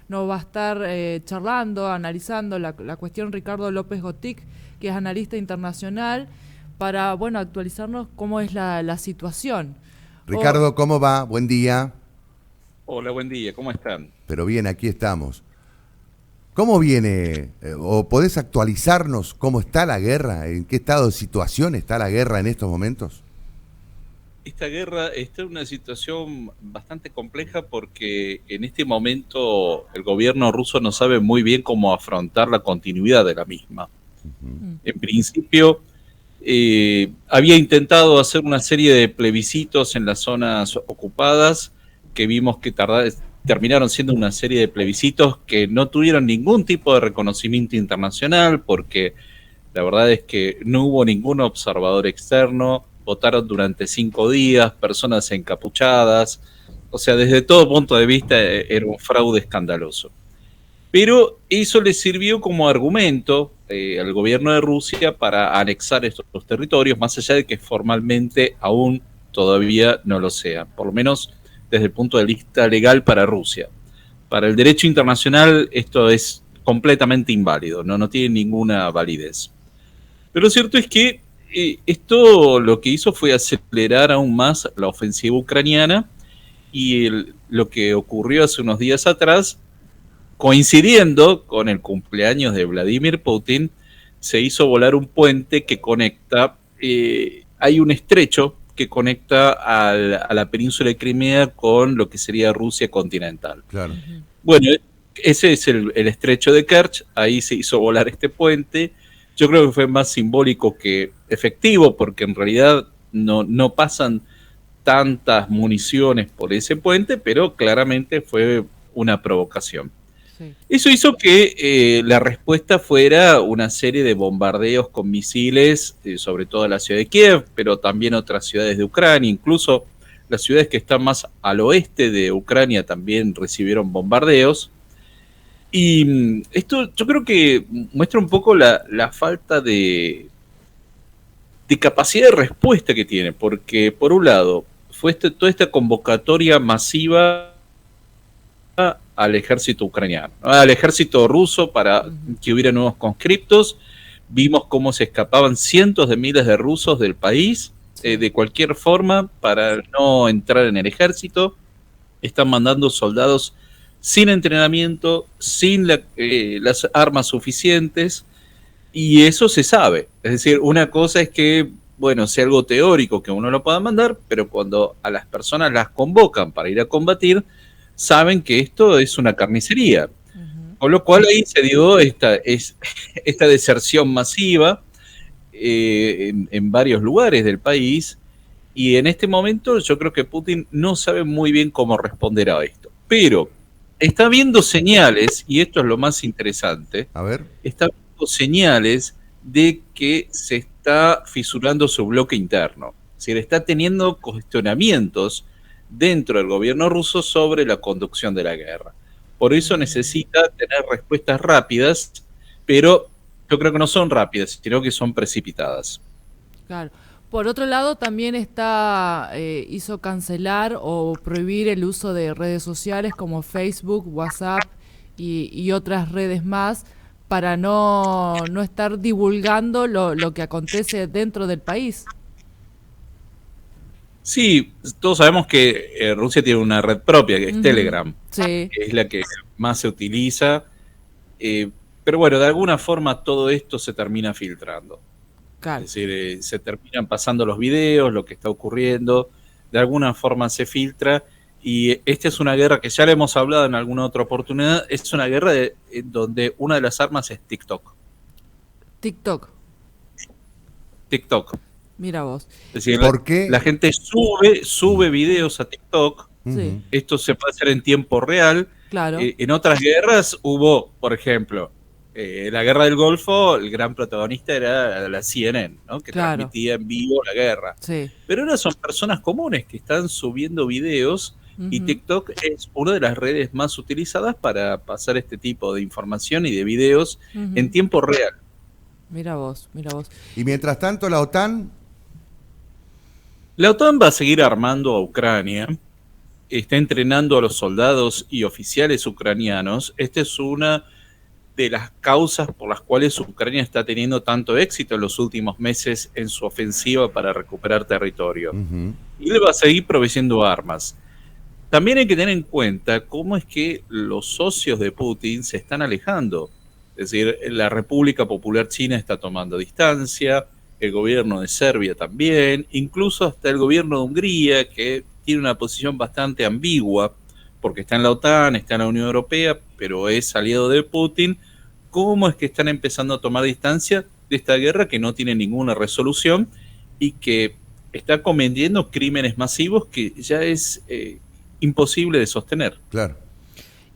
nos va a estar charlando, analizando la cuestión Ricardo López Gotic, que es analista internacional, para, bueno, actualizarnos cómo es la situación. O, Ricardo, ¿cómo va? Buen día. Hola, buen día, ¿cómo están? Pero bien, aquí estamos. ¿Cómo viene, o podés actualizarnos cómo está la guerra? ¿En qué estado de situación está la guerra en estos momentos? Esta guerra está en una situación bastante compleja porque en este momento el gobierno ruso no sabe muy bien cómo afrontar la continuidad de la misma. mm, En principio, había intentado hacer una serie de plebiscitos en las zonas ocupadas que vimos que terminaron siendo una serie de plebiscitos que no tuvieron ningún tipo de reconocimiento internacional porque la verdad es que no hubo ningún observador externo, votaron durante 5 días, personas encapuchadas, o sea, desde todo punto de vista era un fraude escandaloso. Pero eso le sirvió como argumento al gobierno de Rusia para anexar estos territorios, más allá de que formalmente aún todavía no lo sea, por lo menos desde el punto de vista legal para Rusia. Para el derecho internacional esto es completamente inválido, no tiene ninguna validez. Pero lo cierto es que esto lo que hizo fue acelerar aún más la ofensiva ucraniana y lo que ocurrió hace unos días atrás, coincidiendo con el cumpleaños de Vladimir Putin, se hizo volar un puente que conecta, hay un estrecho que conecta a la península de Crimea con lo que sería Rusia continental. Claro. ujú. Bueno, ese es el estrecho de Kerch, ahí se hizo volar este puente. Yo creo que fue más simbólico que efectivo, porque en realidad no pasan tantas municiones por ese puente, pero claramente fue una provocación. Sí. Eso hizo que la respuesta fuera una serie de bombardeos con misiles, sobre todo la ciudad de Kiev, pero también otras ciudades de Ucrania, incluso las ciudades que están más al oeste de Ucrania también recibieron bombardeos. Y esto yo creo que muestra un poco la falta de capacidad de respuesta que tiene, porque por un lado fue toda esta convocatoria masiva al ejército ucraniano, ¿no? Al ejército ruso para Ujú. que hubiera nuevos conscriptos. Vimos cómo se escapaban cientos de miles de rusos del país, Sí. de cualquier forma, para no entrar en el ejército. Están mandando soldados sin entrenamiento, sin las armas suficientes, y eso se sabe. Es decir, una cosa es que, bueno, sea algo teórico que uno lo pueda mandar, pero cuando a las personas las convocan para ir a combatir, saben que esto es una carnicería. Ujú. Con lo cual ahí se dio esta deserción masiva en varios lugares del país, y en este momento yo creo que Putin no sabe muy bien cómo responder a esto. Pero está viendo señales, y esto es lo más interesante, A ver. está viendo señales de que se está fisurando su bloque interno. Es decir, está teniendo cuestionamientos dentro del gobierno ruso sobre la conducción de la guerra. Por eso Mm, necesita tener respuestas rápidas, pero yo creo que no son rápidas, sino que son precipitadas. claro. Por otro lado, también hizo cancelar o prohibir el uso de redes sociales como Facebook, WhatsApp y otras redes más para no estar divulgando lo que acontece dentro del país. Sí, todos sabemos que Rusia tiene una red propia, que es Ujú. Telegram, Sí, que es la que más se utiliza. eh, pero bueno, de alguna forma todo esto se termina filtrando. Es claro. decir, se terminan pasando los videos, lo que está ocurriendo, de alguna forma se filtra. Y esta es una guerra que ya le hemos hablado en alguna otra oportunidad, es una guerra donde una de las armas es TikTok. TikTok, TikTok. mira vos. Es decir, ¿Por la qué? gente sube videos a TikTok. Sí, Ujú. Esto se puede hacer en tiempo real. claro, En otras guerras hubo, por ejemplo, la guerra del Golfo, el gran protagonista era la CNN, ¿no? Que claro. transmitía en vivo la guerra. Sí. Pero ahora son personas comunes que están subiendo videos, y Ujú, TikTok es una de las redes más utilizadas para pasar este tipo de información y de videos en ujú. tiempo real. Mira vos, mira vos. Y mientras tanto, la OTAN. La OTAN va a seguir armando a Ucrania, está entrenando a los soldados y oficiales ucranianos. Esta es una de las causas por las cuales Ucrania está teniendo tanto éxito en los últimos meses en su ofensiva para recuperar territorio. Y le va a seguir proveyendo armas. También hay que tener en cuenta cómo es que los socios de Putin se están alejando. Es decir, la República Popular China está tomando distancia, el gobierno de Serbia también, incluso hasta el gobierno de Hungría, que tiene una posición bastante ambigua, porque está en la OTAN, está en la Unión Europea, pero es aliado de Putin. ¿Cómo es que están empezando a tomar distancia de esta guerra que no tiene ninguna resolución y que está cometiendo crímenes masivos que ya es imposible de sostener? Claro.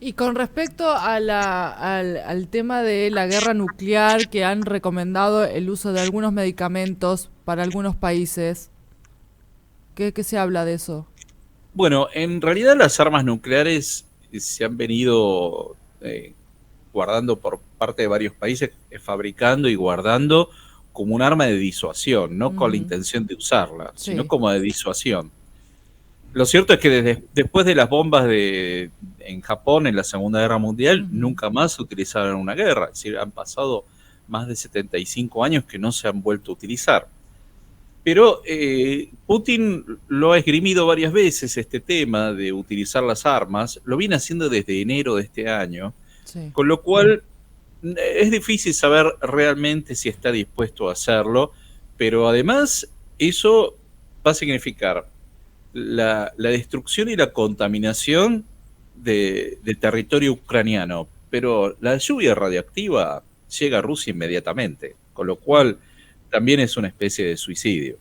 Y con respecto a al tema de la guerra nuclear, que han recomendado el uso de algunos medicamentos para algunos países, ¿qué se habla de eso? Bueno, en realidad las armas nucleares se han venido guardando por parte de varios países, fabricando y guardando como un arma de disuasión, no con la intención de usarla, sino como de disuasión. Lo cierto es que después de las bombas en Japón en la Segunda Guerra Mundial, nunca más se utilizaron en una guerra. Es decir, han pasado más de 75 años que no se han vuelto a utilizar. Pero Putin lo ha esgrimido varias veces, este tema de utilizar las armas. Lo viene haciendo desde enero de este año, con lo cual es difícil saber realmente si está dispuesto a hacerlo. Pero además eso va a significar la destrucción y la contaminación de territorio ucraniano, pero la lluvia radiactiva llega a Rusia inmediatamente, con lo cual también es una especie de suicidio.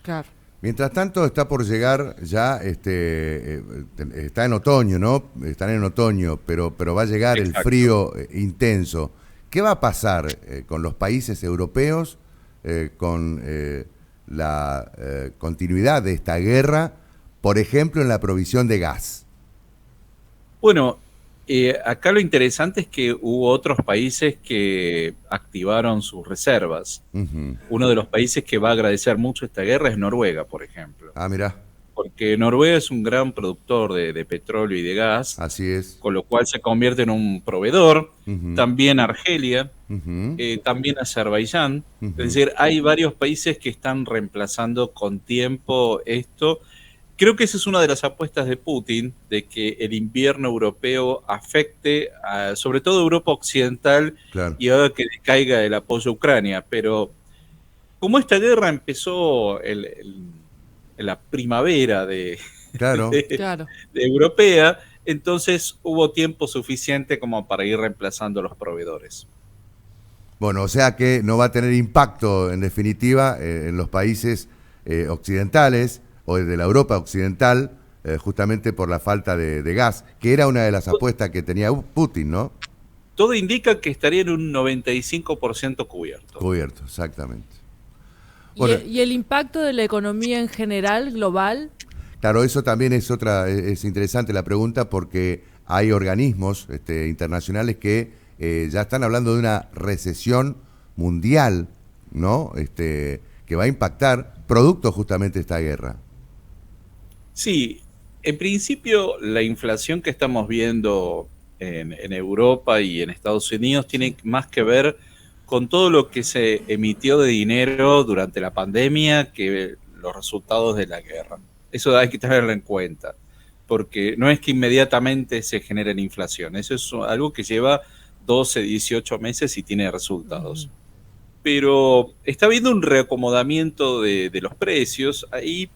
Claro. Mientras tanto está por llegar ya, está en otoño, ¿no? Están en otoño, pero va a llegar el frío intenso. ¿Qué va a pasar con los países europeos, con la continuidad de esta guerra, por ejemplo, en la provisión de gas? Bueno, acá lo interesante es que hubo otros países que activaron sus reservas. Uno de los países que va a agradecer mucho esta guerra es Noruega, por ejemplo. Ah, mirá. Porque Noruega es un gran productor de petróleo y de gas. Así es. Con lo cual se convierte en un proveedor. También Argelia, también Azerbaiyán. Es decir, hay varios países que están reemplazando con tiempo esto. Creo que esa es una de las apuestas de Putin, de que el invierno europeo afecte sobre todo a Europa Occidental, claro, y haga que decaiga el apoyo a Ucrania. Pero como esta guerra empezó en la primavera claro, de europea, entonces hubo tiempo suficiente como para ir reemplazando a los proveedores. Bueno, o sea que no va a tener impacto, en definitiva, en los países occidentales o de la Europa occidental, justamente por la falta de gas, que era una de las apuestas que tenía Putin, ¿no? Todo indica que estaría en un 95% cubierto. Cubierto, exactamente. Bueno, ¿Y el impacto de la economía en general, global? Claro, eso también es interesante la pregunta, porque hay organismos internacionales que ya están hablando de una recesión mundial, ¿no? Que va a impactar producto justamente de esta guerra. Sí, en principio la inflación que estamos viendo en Europa y en Estados Unidos tiene más que ver con todo lo que se emitió de dinero durante la pandemia que los resultados de la guerra. Eso hay que tenerlo en cuenta, porque no es que inmediatamente se genere la inflación, eso es algo que lleva 12, 18 meses y tiene resultados. Pero está habiendo un reacomodamiento de los precios. Ahí,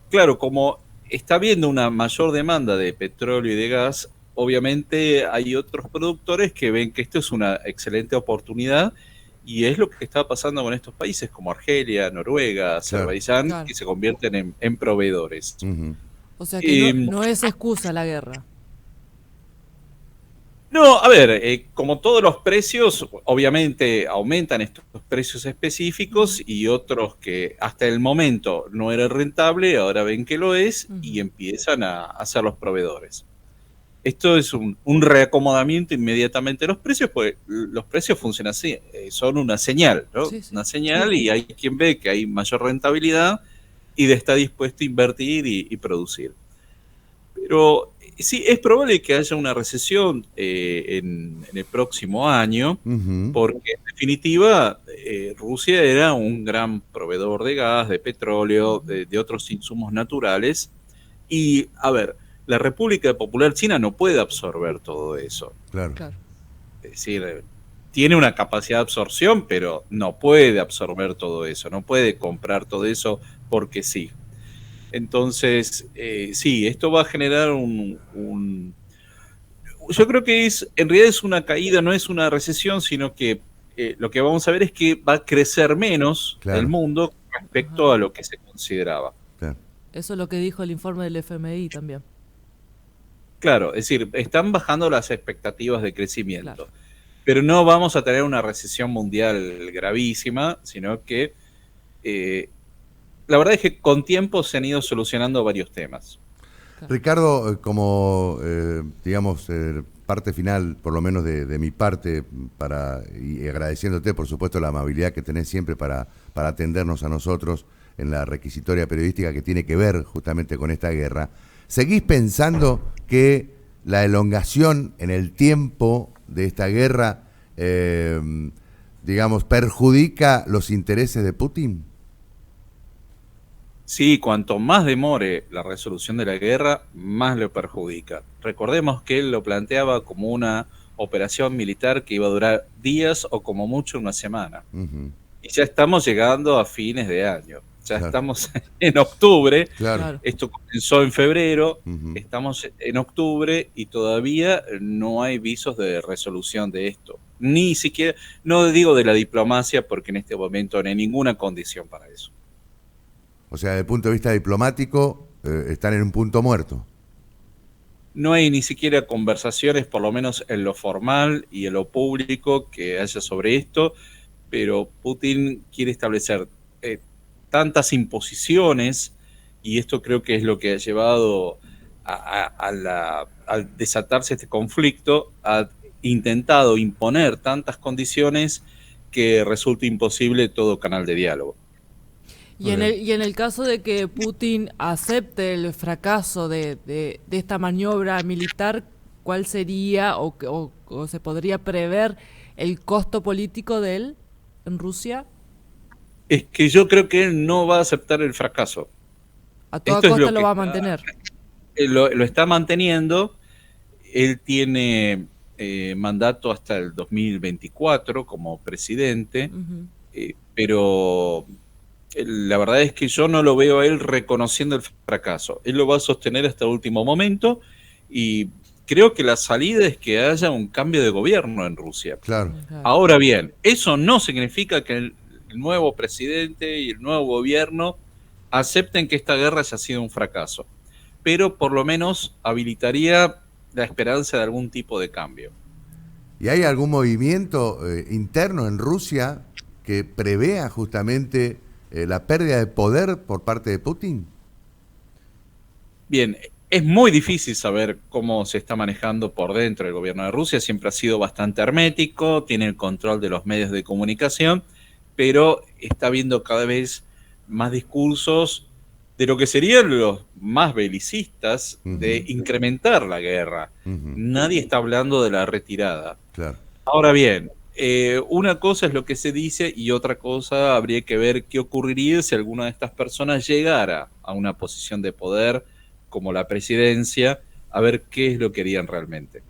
claro, como está habiendo una mayor demanda de petróleo y de gas, obviamente hay otros productores que ven que esto es una excelente oportunidad, y es lo que está pasando con estos países como Argelia, Noruega, Azerbaiyán, claro, que se convierten en proveedores. O sea que no es excusa la guerra. No, a ver, como todos los precios, obviamente aumentan estos precios específicos, y otros que hasta el momento no era rentable, ahora ven que lo es y empiezan a ser los proveedores. Esto es un reacomodamiento inmediatamente de los precios, porque los precios funcionan así, son una señal, ¿no? Sí, sí. Una señal, y hay quien ve que hay mayor rentabilidad y está dispuesto a invertir y producir. Pero sí, es probable que haya una recesión en el próximo año, porque en definitiva Rusia era un gran proveedor de gas, de petróleo, de otros insumos naturales. Y, a ver, la República Popular China no puede absorber todo eso. Claro. Es decir, tiene una capacidad de absorción, pero no puede absorber todo eso, no puede comprar todo eso porque sí. Entonces, sí, esto va a generar yo creo que en realidad es una caída, no es una recesión, sino que lo que vamos a ver es que va a crecer menos el mundo respecto a lo que se consideraba. Claro. Eso es lo que dijo el informe del FMI también. Claro, es decir, están bajando las expectativas de crecimiento, pero no vamos a tener una recesión mundial gravísima, sino que la verdad es que con tiempo se han ido solucionando varios temas. Ricardo, como digamos, parte final, por lo menos de mi parte, y agradeciéndote, por supuesto, la amabilidad que tenés siempre para atendernos a nosotros en la requisitoria periodística que tiene que ver justamente con esta guerra, ¿seguís pensando que la elongación en el tiempo de esta guerra, digamos, perjudica los intereses de Putin? Sí, cuanto más demore la resolución de la guerra, más lo perjudica. Recordemos que él lo planteaba como una operación militar que iba a durar días o como mucho una semana. Y ya estamos llegando a fines de año. Ya estamos en octubre. Esto comenzó en febrero. Estamos en octubre y todavía no hay visos de resolución de esto. Ni siquiera, no digo de la diplomacia, porque en este momento no hay ninguna condición para eso. O sea, desde el punto de vista diplomático, están en un punto muerto. No hay ni siquiera conversaciones, por lo menos en lo formal y en lo público, que haya sobre esto, pero Putin quiere establecer tantas imposiciones, y esto creo que es lo que ha llevado al desatarse este conflicto, ha intentado imponer tantas condiciones que resulta imposible todo canal de diálogo. Y en el caso de que Putin acepte el fracaso de esta maniobra militar, ¿cuál sería o se podría prever el costo político de él en Rusia? Es que yo creo que él no va a aceptar el fracaso. A toda costa lo va a mantener. Lo está manteniendo. Él tiene mandato hasta el 2024 como presidente, pero la verdad es que yo no lo veo a él reconociendo el fracaso. Él lo va a sostener hasta el último momento y creo que la salida es que haya un cambio de gobierno en Rusia. Claro. Ahora bien, eso no significa que el nuevo presidente y el nuevo gobierno acepten que esta guerra haya sido un fracaso, pero por lo menos habilitaría la esperanza de algún tipo de cambio. ¿Y hay algún movimiento interno en Rusia que prevea justamente la pérdida de poder por parte de Putin? Bien, es muy difícil saber cómo se está manejando por dentro el gobierno de Rusia. Siempre ha sido bastante hermético, tiene el control de los medios de comunicación, pero está habiendo cada vez más discursos de lo que serían los más belicistas de incrementar la guerra. Nadie está hablando de la retirada. Claro. Ahora bien, una cosa es lo que se dice y otra cosa habría que ver qué ocurriría si alguna de estas personas llegara a una posición de poder como la presidencia, a ver qué es lo que harían realmente.